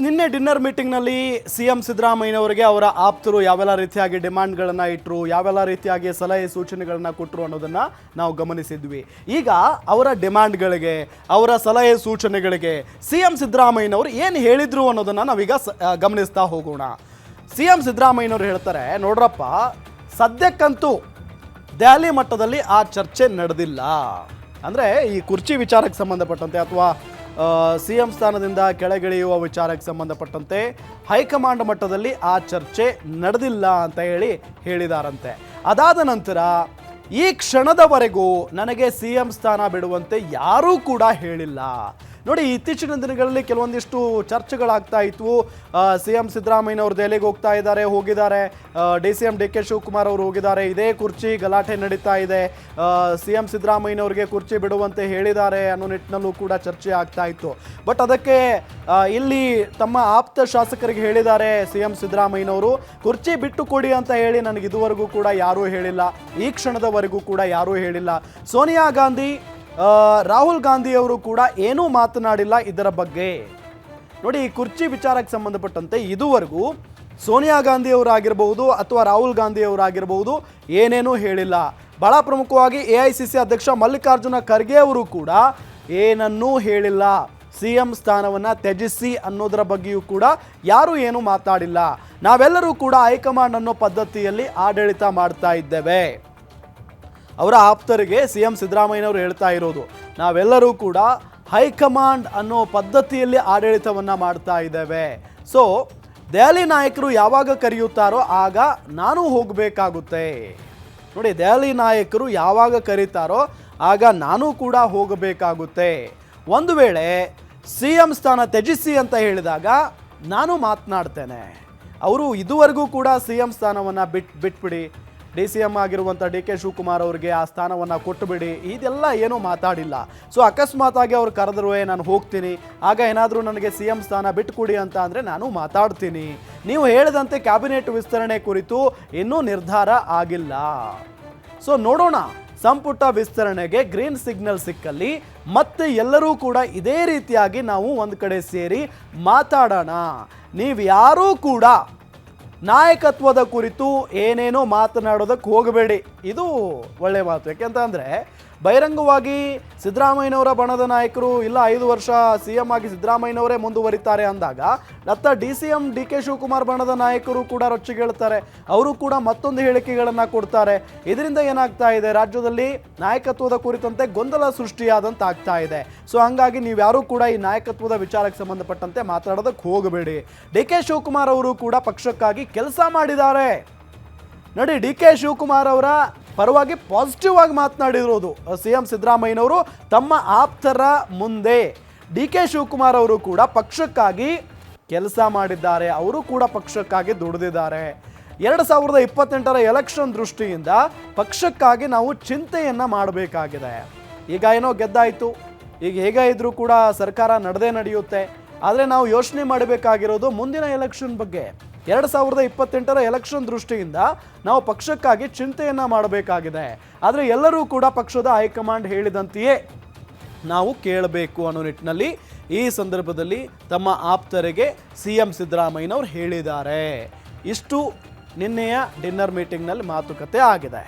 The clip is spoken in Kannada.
ನಿನ್ನೆ ಡಿನ್ನರ್ ಮೀಟಿಂಗ್ನಲ್ಲಿ ಸಿಎಂ ಸಿದ್ದರಾಮಯ್ಯನವರಿಗೆ ಅವರ ಆಪ್ತರು ಯಾವೆಲ್ಲ ರೀತಿಯಾಗಿ ಡಿಮ್ಯಾಂಡ್ಗಳನ್ನು ಇಟ್ಟರು, ಯಾವೆಲ್ಲ ರೀತಿಯಾಗಿ ಸಲಹೆ ಸೂಚನೆಗಳನ್ನು ಕೊಟ್ಟರು ಅನ್ನೋದನ್ನು ನಾವು ಗಮನಿಸಿದ್ವಿ. ಈಗ ಅವರ ಡಿಮ್ಯಾಂಡ್ಗಳಿಗೆ, ಅವರ ಸಲಹೆ ಸೂಚನೆಗಳಿಗೆ ಸಿಎಂ ಸಿದ್ದರಾಮಯ್ಯನವರು ಏನು ಹೇಳಿದರು ಅನ್ನೋದನ್ನು ನಾವೀಗ ಗಮನಿಸ್ತಾ ಹೋಗೋಣ. ಸಿಎಂ ಸಿದ್ದರಾಮಯ್ಯನವರು ಹೇಳ್ತಾರೆ, ನೋಡ್ರಪ್ಪ, ಸದ್ಯಕ್ಕಂತೂ ದೆಹಲಿ ಮಟ್ಟದಲ್ಲಿ ಆ ಚರ್ಚೆ ನಡೆದಿಲ್ಲ. ಅಂದರೆ ಈ ಕುರ್ಚಿ ವಿಚಾರಕ್ಕೆ ಸಂಬಂಧಪಟ್ಟಂತೆ ಅಥವಾ ಸಿಎಂ ಸ್ಥಾನದಿಂದ ಕೆಳಗಿಳಿಯುವ ವಿಚಾರಕ್ಕೆ ಸಂಬಂಧಪಟ್ಟಂತೆ ಹೈಕಮಾಂಡ್ ಮಟ್ಟದಲ್ಲಿ ಆ ಚರ್ಚೆ ನಡೆದಿಲ್ಲ ಅಂತ ಹೇಳಿದಾರಂತೆ. ಅದಾದ ನಂತರ ಈ ಕ್ಷಣದವರೆಗೂ ನನಗೆ ಸಿಎಂ ಸ್ಥಾನ ಬಿಡುವಂತೆ ಯಾರೂ ಕೂಡ ಹೇಳಿಲ್ಲ. ನೋಡಿ, ಇತ್ತೀಚಿನ ದಿನಗಳಲ್ಲಿ ಕೆಲವೊಂದಿಷ್ಟು ಚರ್ಚೆಗಳಾಗ್ತಾ ಇತ್ತು. ಸಿಎಂ ಸಿದ್ದರಾಮಯ್ಯನವರು ದೆಹಲಿಗೆ ಹೋಗಿದ್ದಾರೆ. DCM DK ಶಿವಕುಮಾರ್ ಅವರು ಹೋಗಿದ್ದಾರೆ. ಇದೇ ಕುರ್ಚಿ ಗಲಾಟೆ ನಡೀತಾ ಇದೆ. ಸಿಎಂ ಸಿದ್ದರಾಮಯ್ಯನವರಿಗೆ ಕುರ್ಚಿ ಬಿಡುವಂತೆ ಹೇಳಿದ್ದಾರೆ ಅನ್ನೋ ನಿಟ್ಟಿನಲ್ಲೂ ಕೂಡ ಚರ್ಚೆ ಆಗ್ತಾ ಇತ್ತು. ಬಟ್ ಅದಕ್ಕೆ ಇಲ್ಲಿ ತಮ್ಮ ಆಪ್ತ ಶಾಸಕರಿಗೆ ಹೇಳಿದ್ದಾರೆ ಸಿಎಂ ಸಿದ್ದರಾಮಯ್ಯನವರು, ಕುರ್ಚಿ ಬಿಟ್ಟು ಕೊಡಿ ಅಂತ ಹೇಳಿ ನನಗೆ ಇದುವರೆಗೂ ಕೂಡ ಯಾರೂ ಹೇಳಿಲ್ಲ, ಈ ಕ್ಷಣದವರೆಗೂ ಕೂಡ ಯಾರೂ ಹೇಳಿಲ್ಲ. ಸೋನಿಯಾ ಗಾಂಧಿ, ರಾಹುಲ್ ಗಾಂಧಿ ಅವರು ಕೂಡ ಏನೂ ಮಾತನಾಡಿಲ್ಲ ಇದರ ಬಗ್ಗೆ. ನೋಡಿ, ಈ ಕುರ್ಚಿ ವಿಚಾರಕ್ಕೆ ಸಂಬಂಧಪಟ್ಟಂತೆ ಇದುವರೆಗೂ ಸೋನಿಯಾ ಗಾಂಧಿ ಅವರಾಗಿರ್ಬೋದು ಅಥವಾ ರಾಹುಲ್ ಗಾಂಧಿ ಅವರಾಗಿರ್ಬೋದು ಏನೇನೂ ಹೇಳಿಲ್ಲ. ಬಹಳ ಪ್ರಮುಖವಾಗಿ AICC ಅಧ್ಯಕ್ಷ ಮಲ್ಲಿಕಾರ್ಜುನ ಖರ್ಗೆ ಅವರು ಕೂಡ ಏನನ್ನೂ ಹೇಳಿಲ್ಲ. ಸಿಎಂ ಸ್ಥಾನವನ್ನು ತ್ಯಜಿಸಿ ಅನ್ನೋದರ ಬಗ್ಗೆಯೂ ಕೂಡ ಯಾರೂ ಏನೂ ಮಾತಾಡಿಲ್ಲ. ನಾವೆಲ್ಲರೂ ಕೂಡ ಹೈಕಮಾಂಡ್ ಅನ್ನೋ ಪದ್ಧತಿಯಲ್ಲಿ ಆಡಳಿತ ಮಾಡ್ತಾ ಇದ್ದೇವೆ. ಅವರ ಆಪ್ತರಿಗೆ ಸಿಎಂ ಸಿದ್ದರಾಮಯ್ಯನವರು ಹೇಳ್ತಾ ಇರೋದು, ನಾವೆಲ್ಲರೂ ಕೂಡ ಹೈಕಮಾಂಡ್ ಅನ್ನೋ ಪದ್ಧತಿಯಲ್ಲಿ ಆಡಳಿತವನ್ನು ಮಾಡ್ತಾ ಇದ್ದೇವೆ. ಸೊ ದೆಹಲಿ ನಾಯಕರು ಯಾವಾಗ ಕರೆಯುತ್ತಾರೋ ಆಗ ನಾನು ಹೋಗಬೇಕಾಗುತ್ತೆ. ನೋಡಿ, ದೆಹಲಿ ನಾಯಕರು ಯಾವಾಗ ಕರೀತಾರೋ ಆಗ ನಾನು ಕೂಡ ಹೋಗಬೇಕಾಗುತ್ತೆ. ಒಂದು ವೇಳೆ ಸಿಎಂ ಸ್ಥಾನ ತ್ಯಜಿಸಿ ಅಂತ ಹೇಳಿದಾಗ ನಾನು ಮಾತನಾಡ್ತೇನೆ. ಅವರು ಇದುವರೆಗೂ ಕೂಡ ಸಿಎಂ ಸ್ಥಾನವನ್ನು ಬಿಟ್ಬಿಡಿ, DCM ಆಗಿರುವಂಥ DK ಶಿವಕುಮಾರ್ ಅವರಿಗೆ ಆ ಸ್ಥಾನವನ್ನು ಕೊಟ್ಟುಬಿಡಿ, ಇದೆಲ್ಲ ಏನೂ ಮಾತಾಡಿಲ್ಲ. ಸೊ ಅಕಸ್ಮಾತಾಗಿ ಅವ್ರು ಕರೆದ್ರು ನಾನು ಹೋಗ್ತೀನಿ, ಆಗ ಏನಾದರೂ ನನಗೆ ಸಿಎಂ ಸ್ಥಾನ ಬಿಟ್ಟುಕೊಡಿ ಅಂತ ಅಂದರೆ ನಾನು ಮಾತಾಡ್ತೀನಿ. ನೀವು ಹೇಳಿದಂತೆ ಕ್ಯಾಬಿನೆಟ್ ವಿಸ್ತರಣೆ ಕುರಿತು ಇನ್ನೂ ನಿರ್ಧಾರ ಆಗಿಲ್ಲ. ಸೊ ನೋಡೋಣ, ಸಂಪುಟ ವಿಸ್ತರಣೆಗೆ ಗ್ರೀನ್ ಸಿಗ್ನಲ್ ಸಿಕ್ಕಲ್ಲಿ ಮತ್ತೆ ಎಲ್ಲರೂ ಕೂಡ ಇದೇ ರೀತಿಯಾಗಿ ನಾವು ಒಂದು ಕಡೆ ಸೇರಿ ಮಾತಾಡೋಣ. ನೀವು ಯಾರೂ ಕೂಡ ನಾಯಕತ್ವದ ಕುರಿತು ಏನೇನೋ ಮಾತನಾಡೋದಕ್ಕೆ ಹೋಗಬೇಡಿ. ಇದು ಒಳ್ಳೆಯ ಮಾತು. ಯಾಕೆಂತಂದರೆ ಬಹಿರಂಗವಾಗಿ ಸಿದ್ದರಾಮಯ್ಯನವರ ಬಣದ ನಾಯಕರು ಇಲ್ಲ 5 ವರ್ಷ CM ಆಗಿ ಸಿದ್ದರಾಮಯ್ಯನವರೇ ಮುಂದುವರಿತಾರೆ ಅಂದಾಗ ಅತ್ತ DCM DK ಶಿವಕುಮಾರ್ ಬಣದ ನಾಯಕರು ಕೂಡ ರೊಚ್ಚಿಗೇಳ್ತಾರೆ. ಅವರು ಕೂಡ ಮತ್ತೊಂದು ಹೇಳಿಕೆಗಳನ್ನು ಕೊಡ್ತಾರೆ. ಇದರಿಂದ ಏನಾಗ್ತಾ ಇದೆ, ರಾಜ್ಯದಲ್ಲಿ ನಾಯಕತ್ವದ ಕುರಿತಂತೆ ಗೊಂದಲ ಸೃಷ್ಟಿಯಾದಂತೆ ಆಗ್ತಾ ಇದೆ. ಸೊ ಹಾಗಾಗಿ ನೀವು ಯಾರೂ ಕೂಡ ಈ ನಾಯಕತ್ವದ ವಿಚಾರಕ್ಕೆ ಸಂಬಂಧಪಟ್ಟಂತೆ ಮಾತಾಡೋದಕ್ಕೆ ಹೋಗಬೇಡಿ. DK ಶಿವಕುಮಾರ್ ಅವರು ಕೂಡ ಪಕ್ಷಕ್ಕಾಗಿ ಕೆಲಸ ಮಾಡಿದ್ದಾರೆ. ನೋಡಿ, DK ಶಿವಕುಮಾರ್ ಅವರ ಪರವಾಗಿ ಪಾಸಿಟಿವ್ ಆಗಿ ಮಾತನಾಡಿರೋದು ಸಿಎಂ ಸಿದ್ದರಾಮಯ್ಯನವರು ತಮ್ಮ ಆಪ್ತರ ಮುಂದೆ. DK ಶಿವಕುಮಾರ್ ಅವರು ಕೂಡ ಪಕ್ಷಕ್ಕಾಗಿ ಕೆಲಸ ಮಾಡಿದ್ದಾರೆ, ಅವರು ಕೂಡ ಪಕ್ಷಕ್ಕಾಗಿ ದುಡಿದಿದ್ದಾರೆ. 2028ರ ಎಲೆಕ್ಷನ್ ದೃಷ್ಟಿಯಿಂದ ಪಕ್ಷಕ್ಕಾಗಿ ನಾವು ಚಿಂತೆಯನ್ನು ಮಾಡಬೇಕಾಗಿದೆ. ಈಗ ಏನೋ ಗೆದ್ದಾಯಿತು, ಈಗ ಹೇಗೆ ಇದ್ರೂ ಕೂಡ ಸರ್ಕಾರ ನಡೆಯುತ್ತೆ. ಆದರೆ ನಾವು ಯೋಚನೆ ಮಾಡಬೇಕಾಗಿರೋದು ಮುಂದಿನ ಎಲೆಕ್ಷನ್ ಬಗ್ಗೆ. 2028ರ ಎಲೆಕ್ಷನ್ ದೃಷ್ಟಿಯಿಂದ ನಾವು ಪಕ್ಷಕ್ಕಾಗಿ ಚಿಂತೆಯನ್ನು ಮಾಡಬೇಕಾಗಿದೆ. ಆದರೆ ಎಲ್ಲರೂ ಕೂಡ ಪಕ್ಷದ ಹೈಕಮಾಂಡ್ ಹೇಳಿದಂತೆಯೇ ನಾವು ಕೇಳಬೇಕು ಅನ್ನೋ ನಿಟ್ಟಿನಲ್ಲಿ ಈ ಸಂದರ್ಭದಲ್ಲಿ ತಮ್ಮ ಆಪ್ತರಿಗೆ ಸಿಎಂ ಸಿದ್ದರಾಮಯ್ಯನವರು ಹೇಳಿದ್ದಾರೆ. ಇಷ್ಟು ನಿನ್ನೆಯ ಡಿನ್ನರ್ ಮೀಟಿಂಗ್ನಲ್ಲಿ ಮಾತುಕತೆ ಆಗಿದೆ.